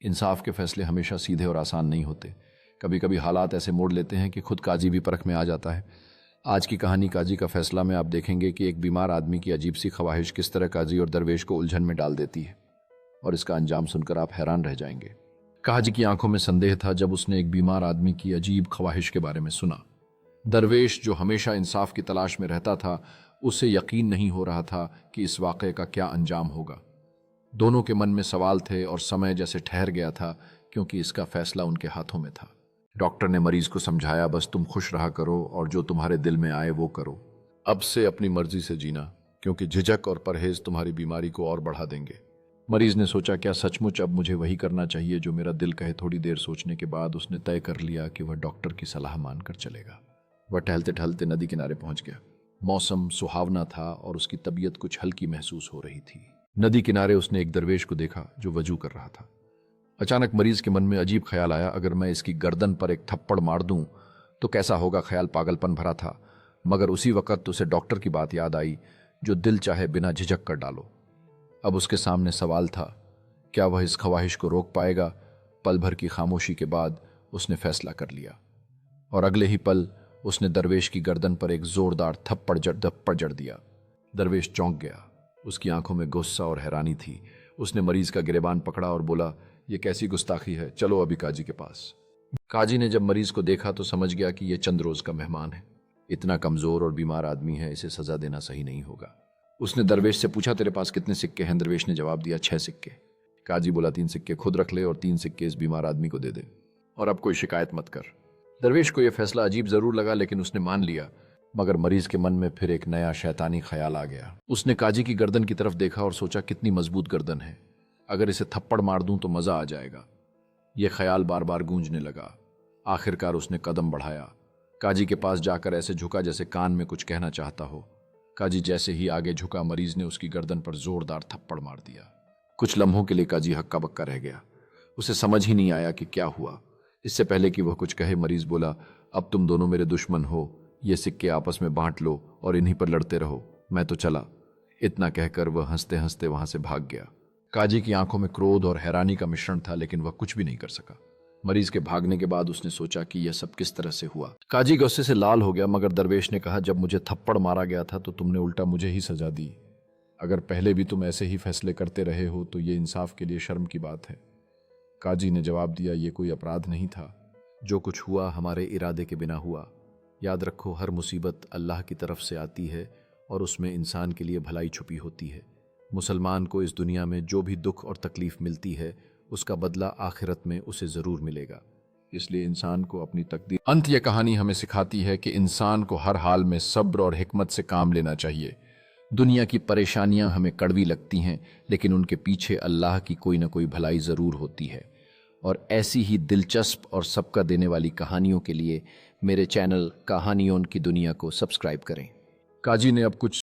इंसाफ के फैसले हमेशा सीधे और आसान नहीं होते। कभी कभी हालात ऐसे मोड़ लेते हैं कि खुद काजी भी परख में आ जाता है। आज की कहानी काजी का फैसला में आप देखेंगे कि एक बीमार आदमी की अजीब सी ख्वाहिश किस तरह काजी और दरवेश को उलझन में डाल देती है, और इसका अंजाम सुनकर आप हैरान रह जाएंगे। काजी की आंखों में संदेह था जब उसने एक बीमार आदमी की अजीब ख्वाहिश के बारे में सुना। दरवेश, जो हमेशा इंसाफ की तलाश में रहता था, उसे यकीन नहीं हो रहा था कि इस वाक़े का क्या अंजाम होगा। दोनों के मन में सवाल थे और समय जैसे ठहर गया था, क्योंकि इसका फैसला उनके हाथों में था। डॉक्टर ने मरीज को समझाया, बस तुम खुश रहा करो और जो तुम्हारे दिल में आए वो करो। अब से अपनी मर्जी से जीना, क्योंकि झिझक और परहेज तुम्हारी बीमारी को और बढ़ा देंगे। मरीज ने सोचा, क्या सचमुच अब मुझे वही करना चाहिए जो मेरा दिल कहे? थोड़ी देर सोचने के बाद उसने तय कर लिया कि वह डॉक्टर की सलाह मानकर चलेगा। वह टहलते टहलते नदी किनारे पहुंच गया। मौसम सुहावना था और उसकी तबीयत कुछ हल्की महसूस हो रही थी। नदी किनारे उसने एक दरवेश को देखा जो वजू कर रहा था। अचानक मरीज के मन में अजीब ख्याल आया, अगर मैं इसकी गर्दन पर एक थप्पड़ मार दूं तो कैसा होगा। ख्याल पागलपन भरा था, मगर उसी वक्त उसे डॉक्टर की बात याद आई, जो दिल चाहे बिना झिझक कर डालो। अब उसके सामने सवाल था, क्या वह इस ख्वाहिश को रोक पाएगा? पल भर की खामोशी के बाद उसने फैसला कर लिया, और अगले ही पल उसने दरवेश की गर्दन पर एक जोरदार थप्पड़ जड़ दिया। दरवेश चौंक गया। उसकी आंखों में गुस्सा और हैरानी थी। उसने मरीज का गिरेबान पकड़ा और बोला, यह कैसी गुस्ताखी है, चलो अभी काजी के पास। काजी ने जब मरीज को देखा तो समझ गया कि यह चंद रोज का मेहमान है। इतना कमजोर और बीमार आदमी है, इसे सजा देना सही नहीं होगा। उसने दरवेश से पूछा, तेरे पास कितने सिक्के हैं? दरवेश ने जवाब दिया, 6 सिक्के। काजी बोला, 3 सिक्के खुद रख ले और 3 सिक्के इस बीमार आदमी को दे दे, और अब कोई शिकायत मत कर। दरवेश को यह फैसला अजीब जरूर लगा, लेकिन उसने मान लिया। मगर मरीज के मन में फिर एक नया शैतानी ख्याल आ गया। उसने काजी की गर्दन की तरफ देखा और सोचा, कितनी मजबूत गर्दन है, अगर इसे थप्पड़ मार दूं तो मजा आ जाएगा। यह ख्याल बार बार गूंजने लगा। आखिरकार उसने कदम बढ़ाया। काजी के पास जाकर ऐसे झुका जैसे कान में कुछ कहना चाहता हो। काजी जैसे ही आगे झुका, मरीज ने उसकी गर्दन पर जोरदार थप्पड़ मार दिया। कुछ लम्हों के लिए काजी हक्का बक्का रह गया। उसे समझ ही नहीं आया कि क्या हुआ। इससे पहले कि वह कुछ कहे, मरीज बोला, अब तुम दोनों मेरे दुश्मन हो, ये सिक्के आपस में बांट लो और इन्हीं पर लड़ते रहो, मैं तो चला। इतना कहकर वह हंसते हंसते वहां से भाग गया। काजी की आंखों में क्रोध और हैरानी का मिश्रण था, लेकिन वह कुछ भी नहीं कर सका। मरीज के भागने के बाद उसने सोचा कि यह सब किस तरह से हुआ। काजी गुस्से से लाल हो गया, मगर दरवेश ने कहा, जब मुझे थप्पड़ मारा गया था तो तुमने उल्टा मुझे ही सजा दी। अगर पहले भी तुम ऐसे ही फैसले करते रहे हो तो ये इंसाफ के लिए शर्म की बात है। काजी ने जवाब दिया, ये कोई अपराध नहीं था। जो कुछ हुआ हमारे इरादे के बिना हुआ। याद रखो, हर मुसीबत अल्लाह की तरफ से आती है और उसमें इंसान के लिए भलाई छुपी होती है। मुसलमान को इस दुनिया में जो भी दुख और तकलीफ मिलती है, उसका बदला आखिरत में उसे जरूर मिलेगा। इसलिए इंसान को अपनी तकदीर। अंत यह कहानी हमें सिखाती है कि इंसान को हर हाल में सब्र और हिकमत से काम लेना चाहिए। दुनिया की परेशानियां हमें कड़वी लगती हैं, लेकिन उनके पीछे अल्लाह की कोई ना कोई भलाई जरूर होती है। और ऐसी ही दिलचस्प और सबका देने वाली कहानियों के लिए मेरे चैनल कहानियों की दुनिया को सब्सक्राइब करें। काजी ने अब कुछ